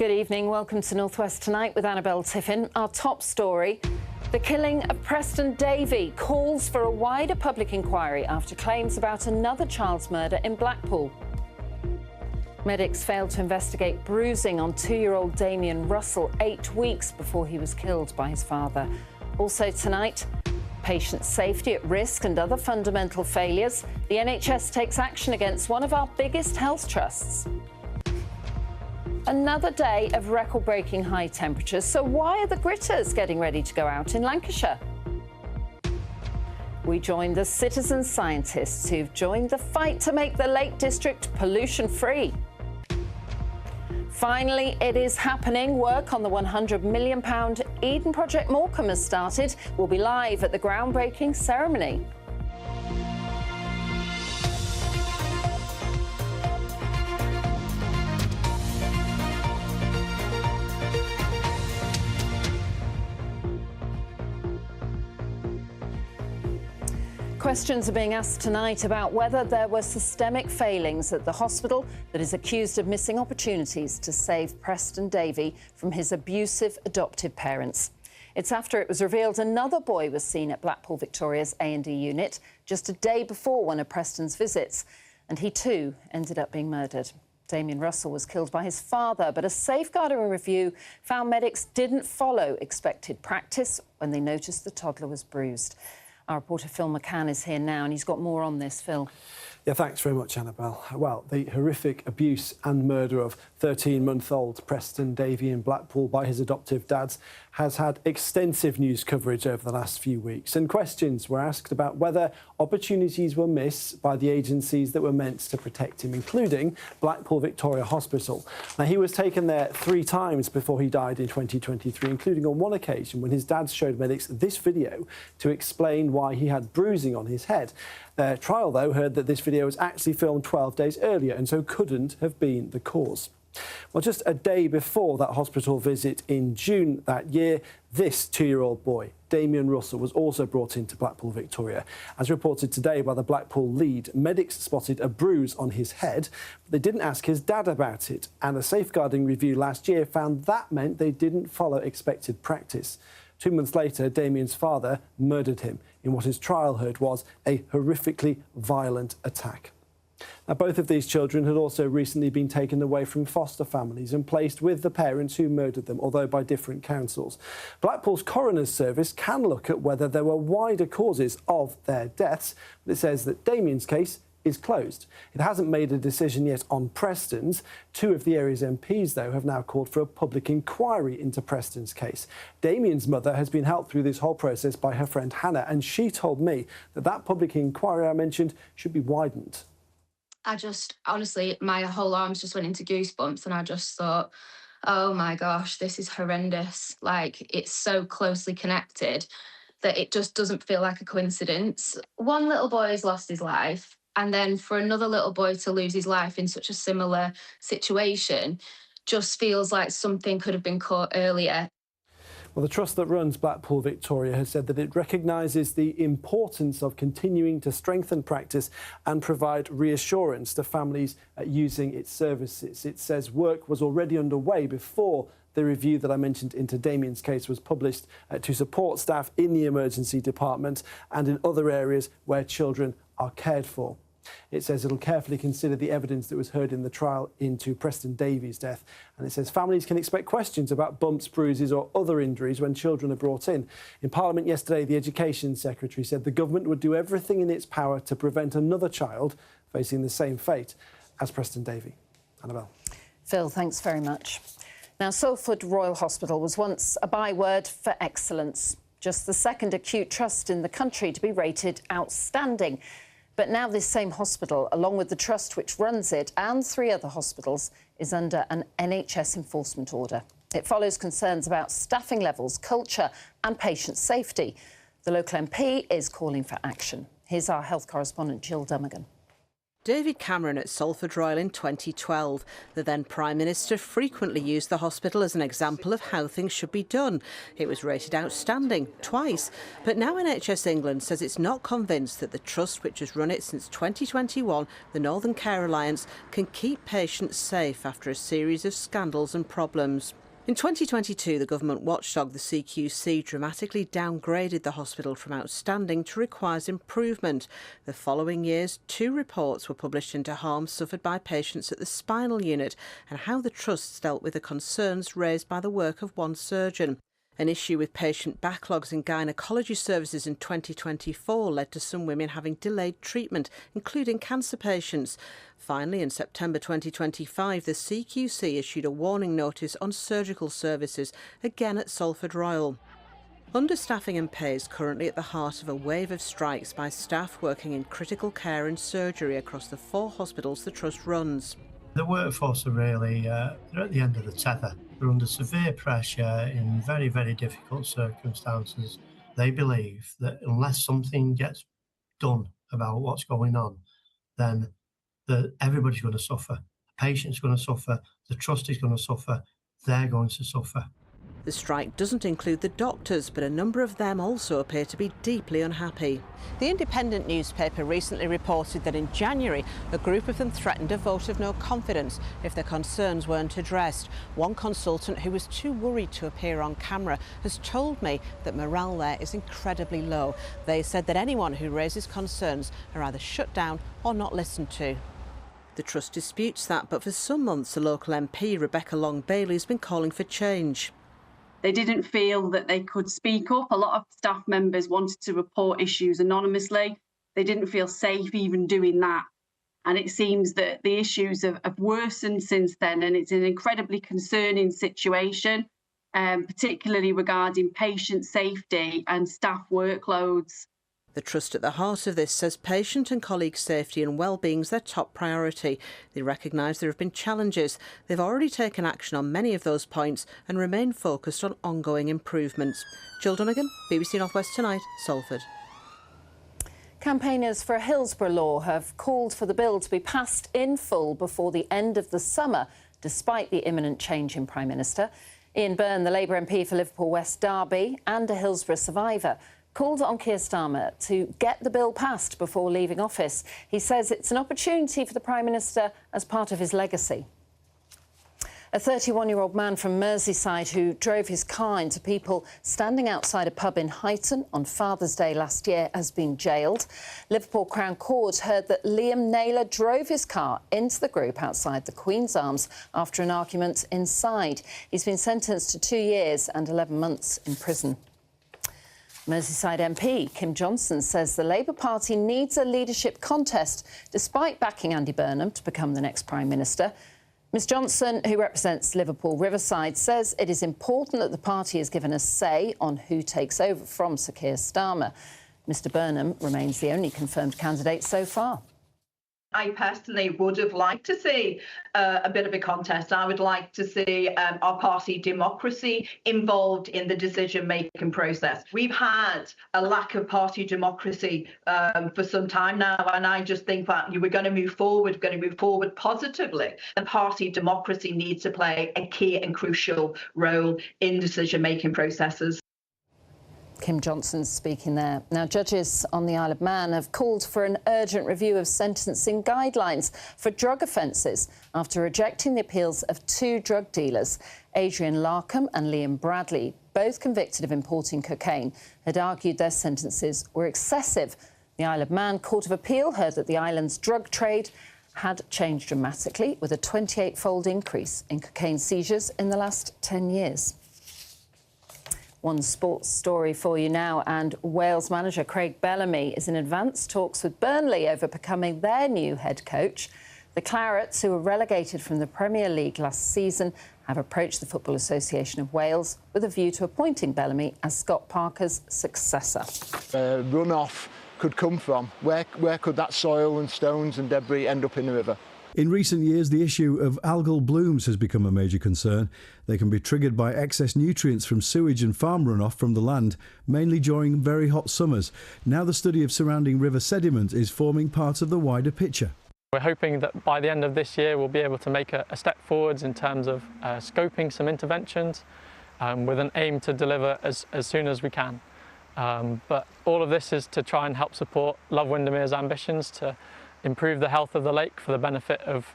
Good evening. Welcome to North West Tonight with Annabelle Tiffin. Our top story, the killing of Preston Davey calls for a wider public inquiry after claims about another child's murder in Blackpool. Medics failed to investigate bruising on 2-year-old Damien Russell 8 weeks before he was killed by his father. Also tonight, patient safety at risk and other fundamental failures. The NHS takes action against one of our biggest health trusts. Another day of record-breaking high temperatures. So why are the gritters getting ready to go out in Lancashire? We join the citizen scientists who've joined the fight to make the Lake District pollution-free. Finally, it is happening. Work on the £100 million Eden Project Morecambe has started. We'll be live at the groundbreaking ceremony. Questions are being asked tonight about whether there were systemic failings at the hospital that is accused of missing opportunities to save Preston Davey from his abusive adoptive parents. It's after it was revealed another boy was seen at Blackpool Victoria's A&E unit just a day before one of Preston's visits, and he too ended up being murdered. Damien Russell was killed by his father, but a safeguarding review found medics didn't follow expected practice when they noticed the toddler was bruised. Our reporter Phil McCann is here now, and he's got more on this. Phil. Yeah, thanks very much, Annabelle. Well, the horrific abuse and murder of 13-month-old Preston Davey in Blackpool by his adoptive dads has had extensive news coverage over the last few weeks, and questions were asked about whether opportunities were missed by the agencies that were meant to protect him, including Blackpool Victoria Hospital. Now, he was taken there 3 times before he died in 2023, including on one occasion when his dad showed medics this video to explain why he had bruising on his head. Their trial, though, heard that this video was actually filmed 12 days earlier and so couldn't have been the cause. Well, just a day before that hospital visit in June that year, this 2-year-old boy, Damien Russell, was also brought into Blackpool Victoria. As reported today by the Blackpool lead, medics spotted a bruise on his head, but they didn't ask his dad about it, and a safeguarding review last year found that meant they didn't follow expected practice. 2 months later, Damien's father murdered him in what his trial heard was a horrifically violent attack. Now, both of these children had also recently been taken away from foster families and placed with the parents who murdered them, although by different councils. Blackpool's coroner's service can look at whether there were wider causes of their deaths, but it says that Damien's case is closed. It hasn't made a decision yet on Preston's. 2 of the area's MPs, though, have now called for a public inquiry into Preston's case. Damien's mother has been helped through this whole process by her friend Hannah, and she told me that that public inquiry I mentioned should be widened. Honestly, my whole arms just went into goosebumps, and I just thought, oh my gosh, this is horrendous. Like, it's so closely connected that it just doesn't feel like a coincidence. One little boy has lost his life, and then for another little boy to lose his life in such a similar situation just feels like something could have been caught earlier. Well, the trust that runs Blackpool Victoria has said that it recognises the importance of continuing to strengthen practice and provide reassurance to families using its services. It says work was already underway before the review that I mentioned into Damien's case was published to support staff in the emergency department and in other areas where children are cared for. It says it'll carefully consider the evidence that was heard in the trial into Preston Davey's death. And it says families can expect questions about bumps, bruises or other injuries when children are brought in. In Parliament yesterday, the Education Secretary said the government would do everything in its power to prevent another child facing the same fate as Preston Davey. Annabelle. Phil, thanks very much. Now, Salford Royal Hospital was once a byword for excellence, just the 2nd acute trust in the country to be rated outstanding. But now this same hospital, along with the trust which runs it and 3 other hospitals, is under an NHS enforcement order. It follows concerns about staffing levels, culture and patient safety. The local MP is calling for action. Here's our health correspondent, Jill Dummigan. David Cameron at Salford Royal in 2012. The then Prime Minister frequently used the hospital as an example of how things should be done. It was rated outstanding twice. But now NHS England says it's not convinced that the trust, which has run it since 2021, the Northern Care Alliance, can keep patients safe after a series of scandals and problems. In 2022, the government watchdog, the CQC, dramatically downgraded the hospital from outstanding to requires improvement. The following years, 2 reports were published into harm suffered by patients at the spinal unit and how the trusts dealt with the concerns raised by the work of one surgeon. An issue with patient backlogs in gynaecology services in 2024 led to some women having delayed treatment, including cancer patients. Finally, in September 2025, the CQC issued a warning notice on surgical services, again at Salford Royal. Understaffing and pay is currently at the heart of a wave of strikes by staff working in critical care and surgery across the 4 hospitals the Trust runs. The workforce are really they're at the end of the tether. They're under severe pressure in very, very difficult circumstances. They believe that unless something gets done about what's going on, then everybody's going to suffer. The patient's going to suffer, the trust is going to suffer, they're going to suffer. The strike doesn't include the doctors, but a number of them also appear to be deeply unhappy. The Independent newspaper recently reported that in January, a group of them threatened a vote of no confidence if their concerns weren't addressed. One consultant who was too worried to appear on camera has told me that morale there is incredibly low. They said that anyone who raises concerns are either shut down or not listened to. The Trust disputes that, but for some months, the local MP, Rebecca Long-Bailey, has been calling for change. They didn't feel that they could speak up. A lot of staff members wanted to report issues anonymously. They didn't feel safe even doing that. And it seems that the issues have worsened since then, and it's an incredibly concerning situation, particularly regarding patient safety and staff workloads. The Trust at the heart of this says patient and colleague safety and well-being is their top priority. They recognise there have been challenges. They've already taken action on many of those points and remain focused on ongoing improvements. Jill Donegan, BBC North West Tonight, Salford. Campaigners for a Hillsborough law have called for the bill to be passed in full before the end of the summer, despite the imminent change in Prime Minister. Ian Byrne, the Labour MP for Liverpool West Derby and a Hillsborough survivor, called on Keir Starmer to get the bill passed before leaving office. He says it's an opportunity for the Prime Minister as part of his legacy. A 31-year-old man from Merseyside who drove his car into people standing outside a pub in Huyton on Father's Day last year has been jailed. Liverpool Crown Court heard that Liam Naylor drove his car into the group outside the Queen's Arms after an argument inside. He's been sentenced to 2 years and 11 months in prison. Merseyside MP Kim Johnson says the Labour Party needs a leadership contest despite backing Andy Burnham to become the next Prime Minister. Ms Johnson, who represents Liverpool Riverside, says it is important that the party is given a say on who takes over from Sir Keir Starmer. Mr Burnham remains the only confirmed candidate so far. I personally would have liked to see a bit of a contest. I would like to see our party democracy involved in the decision-making process. We've had a lack of party democracy for some time now, and I just think that we're going to move forward positively. And party democracy needs to play a key and crucial role in decision-making processes. Kim Johnson speaking there. Now, judges on the Isle of Man have called for an urgent review of sentencing guidelines for drug offences after rejecting the appeals of 2 drug dealers. Adrian Larkham and Liam Bradley, both convicted of importing cocaine, had argued their sentences were excessive. The Isle of Man Court of Appeal heard that the island's drug trade had changed dramatically, with a 28-fold increase in cocaine seizures in the last 10 years. One sports story for you now, and Wales manager Craig Bellamy is in advanced talks with Burnley over becoming their new head coach. The Clarets, who were relegated from the Premier League last season, have approached the Football Association of Wales with a view to appointing Bellamy as Scott Parker's successor. Runoff could come from. Where could that soil and stones and debris end up in the river? In recent years, the issue of algal blooms has become a major concern. They can be triggered by excess nutrients from sewage and farm runoff from the land, mainly during very hot summers. Now the study of surrounding river sediment is forming part of the wider picture. We're hoping that by the end of this year we'll be able to make a step forwards in terms of scoping some interventions with an aim to deliver as soon as we can. But all of this is to try and help support Love Windermere's ambitions to improve the health of the lake for the benefit of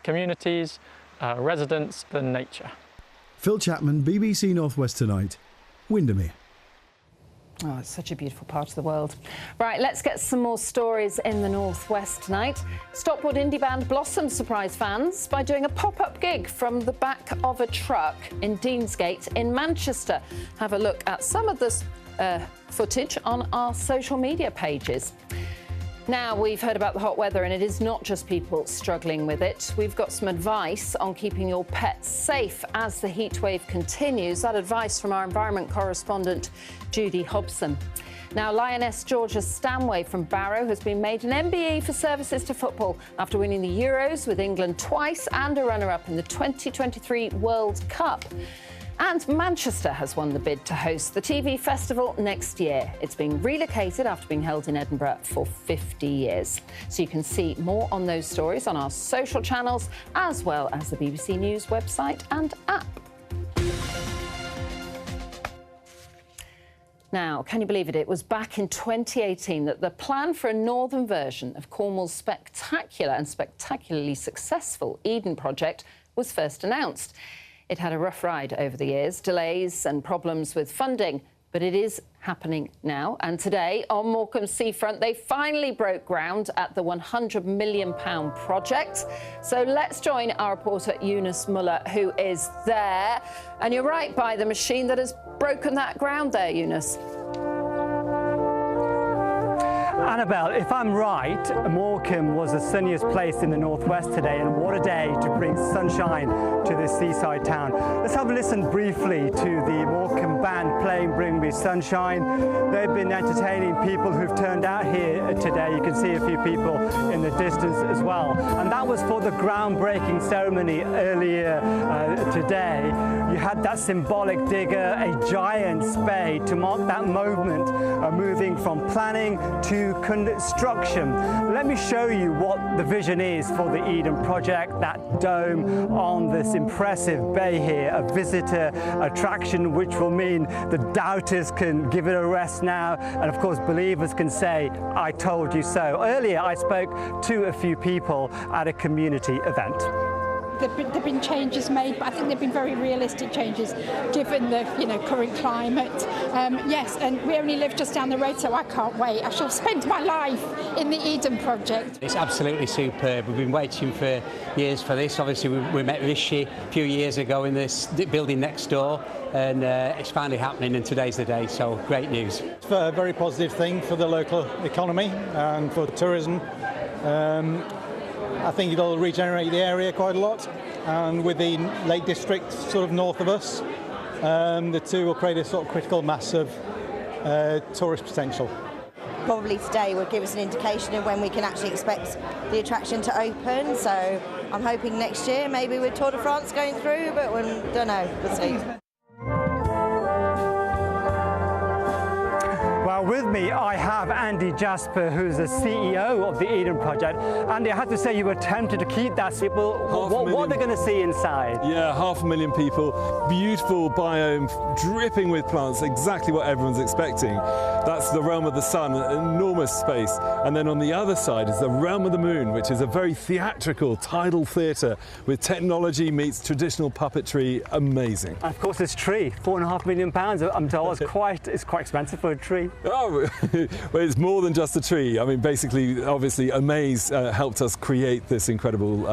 communities, residents and nature. Phil Chapman, BBC North West Tonight, Windermere. Oh, it's such a beautiful part of the world. Right, let's get some more stories in the Northwest tonight. Stockport indie band Blossom surprised fans by doing a pop-up gig from the back of a truck in Deansgate in Manchester. Have a look at some of this footage on our social media pages. Now, we've heard about the hot weather and it is not just people struggling with it. We've got some advice on keeping your pets safe as the heat wave continues. That advice from our environment correspondent, Judy Hobson. Now, Lioness Georgia Stanway from Barrow has been made an MBE for services to football after winning the Euros with England twice and a runner-up in the 2023 World Cup. And Manchester has won the bid to host the TV festival next year. It's being relocated after being held in Edinburgh for 50 years. So you can see more on those stories on our social channels, as well as the BBC News website and app. Now, can you believe it? It was back in 2018 that the plan for a northern version of Cornwall's spectacular and spectacularly successful Eden project was first announced. It had a rough ride over the years, delays and problems with funding, but it is happening now. And today, on Morecambe Seafront, they finally broke ground at the £100 million project. So let's join our reporter Eunice Muller, who is there. And you're right by the machine that has broken that ground there, Eunice. Annabelle, if I'm right, Morecambe was the sunniest place in the northwest today, and what a day to bring sunshine to this seaside town. Let's have a listen briefly to the Morecambe band playing Bring Me Sunshine. They've been entertaining people who've turned out here today. You can see a few people in the distance as well. And that was for the groundbreaking ceremony earlier today. You had that symbolic digger, a giant spade to mark that moment of moving from planning to construction. Let me show you what the vision is for the Eden project, that dome on this impressive bay here, a visitor attraction which will mean the doubters can give it a rest now, and of course believers can say, I told you so. Earlier I spoke to a few people at a community event. There've been changes made, but I think they've been very realistic changes given the current climate. Yes, and we only live just down the road, so I can't wait. I shall spend my life in the Eden project. It's absolutely superb. We've been waiting for years for this. Obviously, we met Rishi a few years ago in this building next door, and it's finally happening, and today's the day, so great news. It's a very positive thing for the local economy and for tourism. I think it'll regenerate the area quite a lot, and with the Lake District sort of north of us, the two will create a sort of critical mass of tourist potential. Probably today will give us an indication of when we can actually expect the attraction to open, so I'm hoping next year, maybe with Tour de France going through, but we don't know, we'll see. Well, with me I have Andy Jasper, who's the CEO of the Eden Project. Andy, I have to say you were tempted to keep that people. What are they going to see inside? Yeah, 500,000 people, beautiful biome, dripping with plants, exactly what everyone's expecting. That's the realm of the sun, an enormous space. And then on the other side is the realm of the moon, which is a very theatrical, tidal theatre with technology meets traditional puppetry. Amazing. And of course, this tree, £4.5 million, I'm told, it's quite expensive for a tree. Oh, well, it's more than just a tree. I mean, basically, obviously, Amaze helped us create this incredible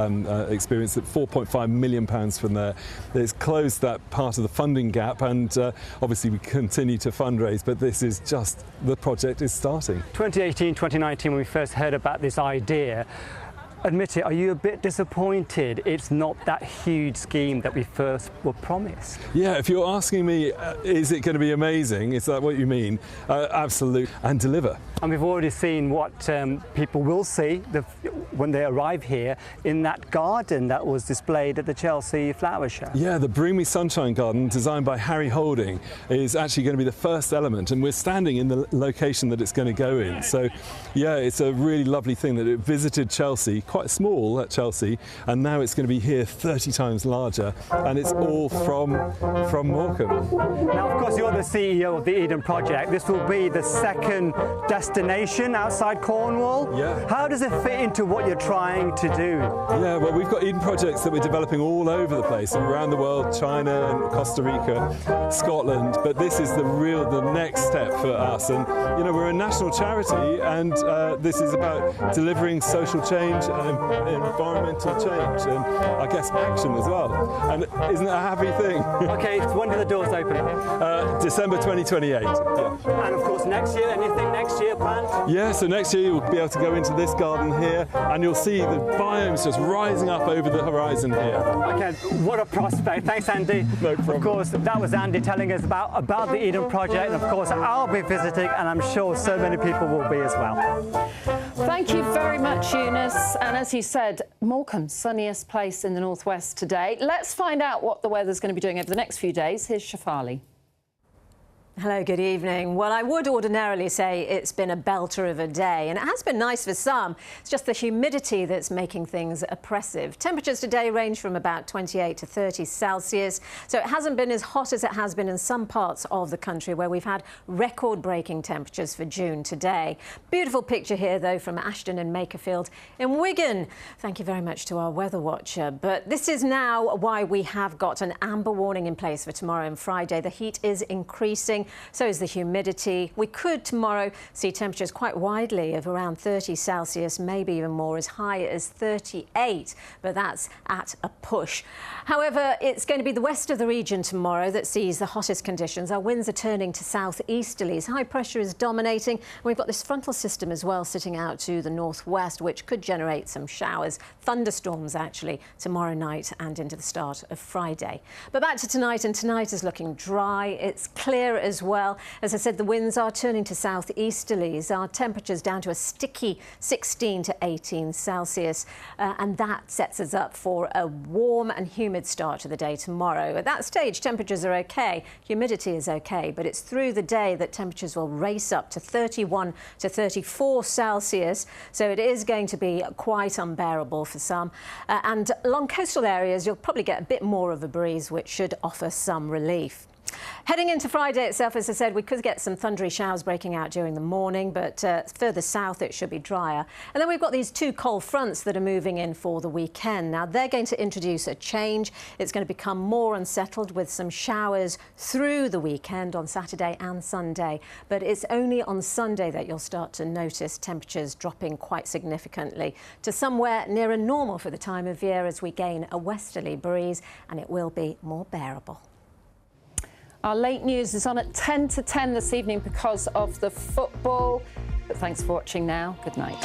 experience at £4.5 million from there. It's closed that part of the funding gap, and obviously we continue to fundraise, but this is just, the project is starting. 2018, 2019, when we first heard about this idea, admit it, are you a bit disappointed it's not that huge scheme that we first were promised? Yeah, if you're asking me, is it going to be amazing? Is that what you mean? Absolutely. And deliver. And we've already seen what people will see when they arrive here in that garden that was displayed at the Chelsea Flower Show. Yeah, the Bring Me Sunshine Garden, designed by Harry Holding, is actually going to be the first element, and we're standing in the location that it's going to go in. So, yeah, it's a really lovely thing that it visited Chelsea, quite small at Chelsea, and now it's going to be here 30 times larger, and it's all from Morecambe. Now, of course, you're the CEO of the Eden Project. This will be the second destination outside Cornwall. Yeah. How does it fit into what you're trying to do? Yeah, well, we've got Eden projects that we're developing all over the place, around the world, China and Costa Rica, Scotland, but this is the next step for us. And, you know, we're a national charity, and this is about delivering social change and environmental change, and I guess action as well. And isn't it a happy thing? Okay, when do the doors open? December 2028. Yeah. And of course, next year, anything next year planned? Yeah, so next year you'll be able to go into this garden here, and you'll see the biomes just rising up over the horizon here. Okay, what a prospect. Thanks, Andy. No problem. Of course, that was Andy telling us about the Eden Project, and of course, I'll be visiting, and I'm sure so many people will be as well. Thank you very much, Eunice. And as you said, Morecambe, sunniest place in the northwest today. Let's find out what the weather's going to be doing over the next few days. Here's Shafali. Hello, good evening. Well, I would ordinarily say it's been a belter of a day, and it has been nice for some. It's just the humidity that's making things oppressive. Temperatures today range from about 28 to 30 Celsius, so it hasn't been as hot as it has been in some parts of the country where we've had record-breaking temperatures for June today. Beautiful picture here, though, from Ashton and Makerfield in Wigan. Thank you very much to our weather watcher. But this is now why we have got an amber warning in place for tomorrow and Friday. The heat is increasing. So is the humidity. We could tomorrow see temperatures quite widely of around 30 Celsius, maybe even more, as high as 38, but that's at a push. However, it's going to be the west of the region tomorrow that sees the hottest conditions. Our winds are turning to southeasterlies. High pressure is dominating. We've got this frontal system as well sitting out to the northwest, which could generate some showers, thunderstorms actually, tomorrow night and into the start of Friday. But back to tonight, and tonight is looking dry. It's clear as well. As I said, the winds are turning to southeasterlies. Our temperatures down to a sticky 16 to 18 Celsius, and that sets us up for a warm and humid start to the day tomorrow. At that stage, temperatures are okay, humidity is okay, but it's through the day that temperatures will race up to 31 to 34 Celsius, so it is going to be quite unbearable for some. And along coastal areas, you'll probably get a bit more of a breeze, which should offer some relief. Heading into Friday itself, as I said, we could get some thundery showers breaking out during the morning, but further south it should be drier. And then we've got these two cold fronts that are moving in for the weekend. Now, they're going to introduce a change. It's going to become more unsettled with some showers through the weekend on Saturday and Sunday. But it's only on Sunday that you'll start to notice temperatures dropping quite significantly to somewhere nearer normal for the time of year as we gain a westerly breeze, and it will be more bearable. Our late news is on at 10 to 10 this evening because of the football. But thanks for watching now. Good night.